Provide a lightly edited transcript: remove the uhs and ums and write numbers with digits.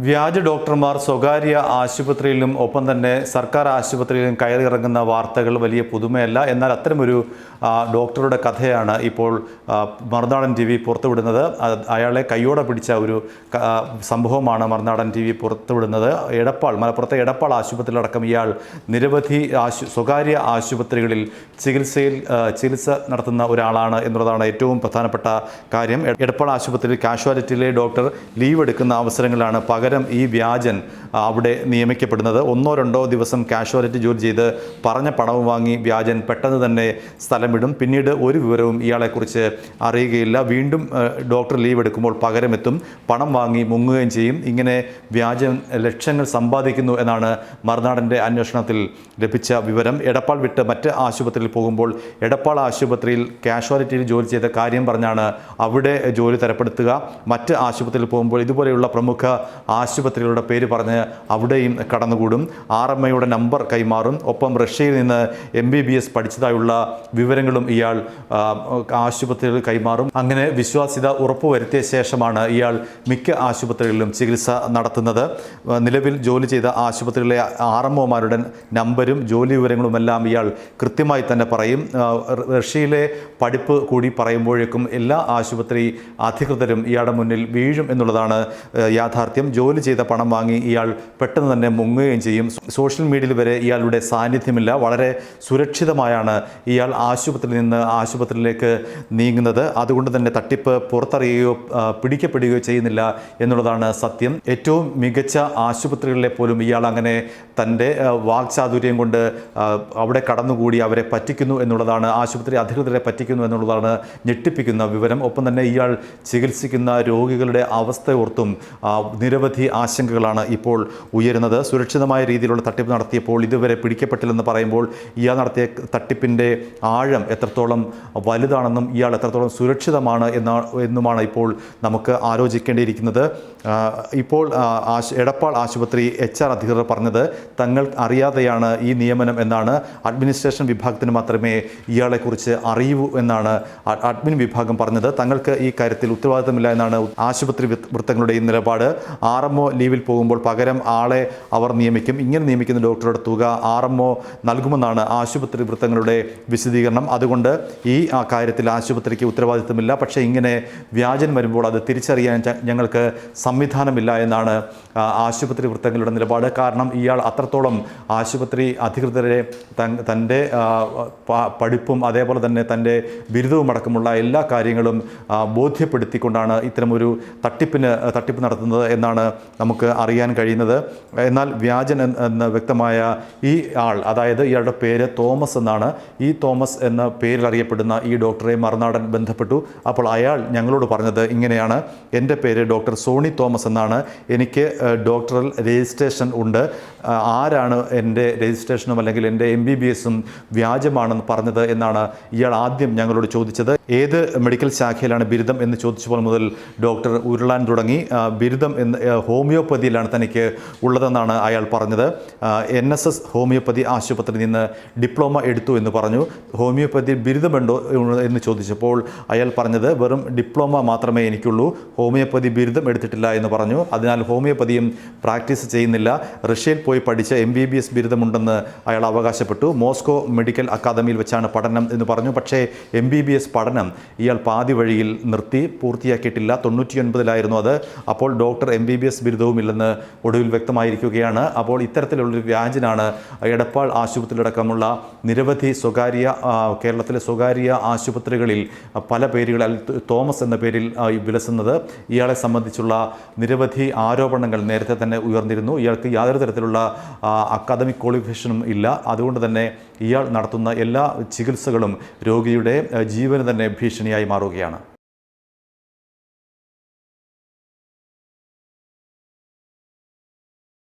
വ്യാജ ഡോക്ടർമാർ സ്വകാര്യ ആശുപത്രിയിലും ഒപ്പം തന്നെ സർക്കാർ ആശുപത്രിയിലും കയറിയിറങ്ങുന്ന വാർത്തകൾ വലിയ പുതുമയല്ല. എന്നാൽ അത്തരമൊരു ഡോക്ടറുടെ കഥയാണ് ഇപ്പോൾ മറുനാടൻ TV പുറത്തുവിടുന്നത്. അയാളെ കയ്യോടെ പിടിച്ച ഒരു സംഭവമാണ് മറുനാടൻ TV പുറത്തുവിടുന്നത്. മലപ്പുറത്തെ എടപ്പാൾ ആശുപത്രിയിലടക്കം ഇയാൾ നിരവധി സ്വകാര്യ ആശുപത്രികളിൽ ചികിത്സ നടത്തുന്ന ഒരാളാണ് എന്നുള്ളതാണ് ഏറ്റവും പ്രധാനപ്പെട്ട കാര്യം. എടപ്പാൾ ആശുപത്രിയിൽ കാഷ്വാലിറ്റിയിലെ ഡോക്ടർ ലീവ് എടുക്കുന്ന അവസരങ്ങളിലാണ് പകരം ഈ വ്യാജൻ അവിടെ നിയമിക്കപ്പെടുന്നത്. 1-2 ദിവസം കാഷ്വാലിറ്റി ജോലി ചെയ്ത് പറഞ്ഞ പണവും വാങ്ങി വ്യാജൻ പെട്ടെന്ന് തന്നെ സ്ഥലം വിടും. പിന്നീട് ഒരു വിവരവും ഇയാളെക്കുറിച്ച് അറിയുകയില്ല. വീണ്ടും ഡോക്ടർ ലീവ് എടുക്കുമ്പോൾ പകരം എത്തും, പണം വാങ്ങി മുങ്ങുകയും ചെയ്യും. ഇങ്ങനെ വ്യാജൻ ലക്ഷങ്ങൾ സമ്പാദിക്കുന്നു എന്നാണ് മറുനാടൻ്റെ അന്വേഷണത്തിൽ ലഭിച്ച വിവരം. എടപ്പാൾ വിട്ട് മറ്റ് ആശുപത്രിയിൽ പോകുമ്പോൾ എടപ്പാൾ ആശുപത്രിയിൽ കാഷ്വാലിറ്റിയിൽ ജോലി ചെയ്ത കാര്യം പറഞ്ഞാണ് അവിടെ ജോലി തരപ്പെടുത്തുക. മറ്റ് ആശുപത്രിയിൽ പോകുമ്പോൾ ഇതുപോലെയുള്ള പ്രമുഖ ആശുപത്രികളുടെ പേര് പറഞ്ഞ് അവിടെയും കടന്നുകൂടും. RMIയുടെ നമ്പർ കൈമാറും. ഒപ്പം റഷ്യയിൽ നിന്ന് MBBS പഠിച്ചതായുള്ള വിവരങ്ങളും ഇയാൾ ആശുപത്രികൾ കൈമാറും. അങ്ങനെ വിശ്വാസ്യത ഉറപ്പുവരുത്തിയ ശേഷമാണ് ഇയാൾ മിക്ക ആശുപത്രികളിലും ചികിത്സ നടത്തുന്നത്. നിലവിൽ ജോലി ചെയ്ത ആശുപത്രികളിലെ RMOമാരുടെ നമ്പരും ജോലി വിവരങ്ങളുമെല്ലാം ഇയാൾ കൃത്യമായി തന്നെ പറയും. റഷ്യയിലെ പഠിപ്പ് കൂടി പറയുമ്പോഴേക്കും എല്ലാ ആശുപത്രി അധികൃതരും ഇയാളുടെ മുന്നിൽ വീഴും എന്നുള്ളതാണ് യാഥാർത്ഥ്യം. ജോലി ചെയ്ത പണം വാങ്ങി ഇയാൾ പെട്ടെന്ന് തന്നെ മുങ്ങുകയും ചെയ്യും. സോഷ്യൽ മീഡിയയിൽ വരെ ഇയാളുടെ സാന്നിധ്യമില്ല. വളരെ സുരക്ഷിതമായാണ് ഇയാൾ ആശുപത്രിയിൽ നിന്ന് ആശുപത്രിയിലേക്ക് നീങ്ങുന്നത്. അതുകൊണ്ട് തന്നെ തട്ടിപ്പ് പുറത്തറിയുകയോ പിടിക്കപ്പെടുകയോ ചെയ്യുന്നില്ല എന്നുള്ളതാണ് സത്യം. ഏറ്റവും മികച്ച ആശുപത്രികളിലെ പോലും ഇയാൾ അങ്ങനെ തൻ്റെ വാക്ചാതുര്യം കൊണ്ട് അവിടെ കടന്നുകൂടി അവരെ പറ്റിക്കുന്നു എന്നുള്ളതാണ്, ആശുപത്രി അധികൃതരെ പറ്റിക്കുന്നു എന്നുള്ളതാണ് ഞെട്ടിപ്പിക്കുന്ന വിവരം. ഒപ്പം തന്നെ ഇയാൾ ചികിത്സിക്കുന്ന രോഗികളുടെ അവസ്ഥ ഓർത്തും നിരവധി ആശങ്കകളാണ് ഇപ്പോൾ ഉയരുന്നത്. സുരക്ഷിതമായ രീതിയിലുള്ള തട്ടിപ്പ് നടത്തിയപ്പോൾ ഇതുവരെ പിടിക്കപ്പെട്ടില്ലെന്ന് പറയുമ്പോൾ ഇയാൾ നടത്തിയ തട്ടിപ്പിൻ്റെ ആഴം എത്രത്തോളം വലുതാണെന്നും ഇയാൾ എത്രത്തോളം സുരക്ഷിതമാണ് എന്നുമാണ് ഇപ്പോൾ നമുക്ക് ആലോചിക്കേണ്ടിയിരിക്കുന്നത്. ഇപ്പോൾ എടപ്പാൾ ആശുപത്രി HR അധികൃതർ പറഞ്ഞത് തങ്ങൾ അറിയാതെയാണ് ഈ നിയമനം എന്നാണ്. അഡ്മിനിസ്ട്രേഷൻ വിഭാഗത്തിന് മാത്രമേ ഇയാളെക്കുറിച്ച് അറിയൂ എന്നാണ് അഡ്മിൻ വിഭാഗം പറഞ്ഞത്. തങ്ങൾക്ക് ഈ കാര്യത്തിൽ ഉത്തരവാദിത്തമില്ല എന്നാണ് ആശുപത്രി വൃത്തങ്ങളുടെയും നിലപാട്. RMO ലീവിൽ പോകുമ്പോൾ പകരം ആളെ അവർ നിയമിക്കും. ഇങ്ങനെ നിയമിക്കുന്ന ഡോക്ടറുടെ തുക RMO നൽകുമെന്നാണ് ആശുപത്രി വൃത്തങ്ങളുടെ വിശദീകരണം. അതുകൊണ്ട് ഈ കാര്യത്തിൽ ആശുപത്രിക്ക് ഉത്തരവാദിത്തമില്ല. പക്ഷേ ഇങ്ങനെ വ്യാജൻ വരുമ്പോൾ അത് തിരിച്ചറിയാൻ ഞങ്ങൾക്ക് സംവിധാനമില്ല എന്നാണ് ആശുപത്രി വൃത്തങ്ങളുടെ നിലപാട്. കാരണം ഇയാൾ അത്രത്തോളം ആശുപത്രി അധികൃതരെ തൻ്റെ പഠിപ്പും അതേപോലെ തന്നെ തൻ്റെ ബിരുദവും അടക്കമുള്ള എല്ലാ കാര്യങ്ങളും ബോധ്യപ്പെടുത്തിക്കൊണ്ടാണ് ഇത്തരമൊരു തട്ടിപ്പ് നടത്തുന്നത് എന്നാണ് നമുക്ക് അറിയാൻ കഴിയുന്നത്. എന്നാൽ വ്യാജൻ എന്ന് വ്യക്തമായ ഈ ആൾ, അതായത് ഇയാളുടെ പേര് തോമസ് എന്നാണ്. ഈ തോമസ് എന്ന പേരിൽ അറിയപ്പെടുന്ന ഈ ഡോക്ടറെ മറുനാടൻ ബന്ധപ്പെട്ടു. അപ്പോൾ അയാൾ ഞങ്ങളോട് പറഞ്ഞത് ഇങ്ങനെയാണ്: എൻ്റെ പേര് ഡോക്ടർ സോണി തോമസ് എന്നാണ്. എനിക്ക് ഡോക്ടറൽ രജിസ്ട്രേഷൻ ഉണ്ട്. ആരാണ് എൻ്റെ രജിസ്ട്രേഷനും അല്ലെങ്കിൽ എൻ്റെ MBBSഉം വ്യാജമാണെന്ന് പറഞ്ഞത് എന്നാണ് ഇയാൾ ആദ്യം ഞങ്ങളോട് ചോദിച്ചത്. ഏത് മെഡിക്കൽ ശാഖയിലാണ് ബിരുദം എന്ന് ചോദിച്ചപ്പോൾ മുതൽ ഡോക്ടർ ഉരുളാൻ തുടങ്ങി. ബിരുദം ഹോമിയോപ്പതിയിലാണ് തനിക്ക് ഉള്ളതെന്നാണ് അയാൾ പറഞ്ഞത്. NSS ഹോമിയോപ്പതി ആശുപത്രിയിൽ നിന്ന് ഡിപ്ലോമ എടുത്തു എന്ന് പറഞ്ഞു. ഹോമിയോപ്പതി ബിരുദമുണ്ടോ എന്ന് ചോദിച്ചപ്പോൾ അയാൾ പറഞ്ഞത് വെറും ഡിപ്ലോമ മാത്രമേ എനിക്കുള്ളൂ, ഹോമിയോപ്പതി ബിരുദം എടുത്തിട്ടില്ല എന്ന് പറഞ്ഞു. അതിനാൽ ഹോമിയോപ്പതിയും പ്രാക്ടീസ് ചെയ്യുന്നില്ല. റഷ്യയിൽ പോയി പഠിച്ച MBBS ബിരുദമുണ്ടെന്ന് അയാൾ അവകാശപ്പെട്ടു. മോസ്കോ മെഡിക്കൽ അക്കാദമിയിൽ വെച്ചാണ് പഠനം എന്ന് പറഞ്ഞു. പക്ഷേ MBBS പഠനം ഇയാൾ പാതി വഴിയിൽ നിർത്തി, പൂർത്തിയാക്കിയിട്ടില്ല. 99-ലായിരുന്നു അത്. അപ്പോൾ ഡോക്ടർ MBBS ബിരുദവുമില്ലെന്ന് ഒടുവിൽ വ്യക്തമായിരിക്കുകയാണ്. അപ്പോൾ ഇത്തരത്തിലുള്ളൊരു വ്യാജനാണ് എടപ്പാൾ ആശുപത്രിയിലടക്കമുള്ള നിരവധി കേരളത്തിലെ സ്വകാര്യ ആശുപത്രികളിൽ പല പേരുകളിൽ തോമസ് എന്ന പേരിൽ വിലസുന്നത്. ഇയാളെ സംബന്ധിച്ചുള്ള നിരവധി ആരോപണങ്ങൾ നേരത്തെ തന്നെ ഉയർന്നിരുന്നു. ഇയാൾക്ക് യാതൊരു തരത്തിലുള്ള അക്കാദമിക് ക്വാളിഫിക്കേഷനും ഇല്ല. അതുകൊണ്ട് തന്നെ ഇയാൾ നടത്തുന്ന എല്ലാ ചികിത്സകളും രോഗിയുടെ ജീവന് തന്നെ ഭീഷണിയായി മാറുകയാണ്.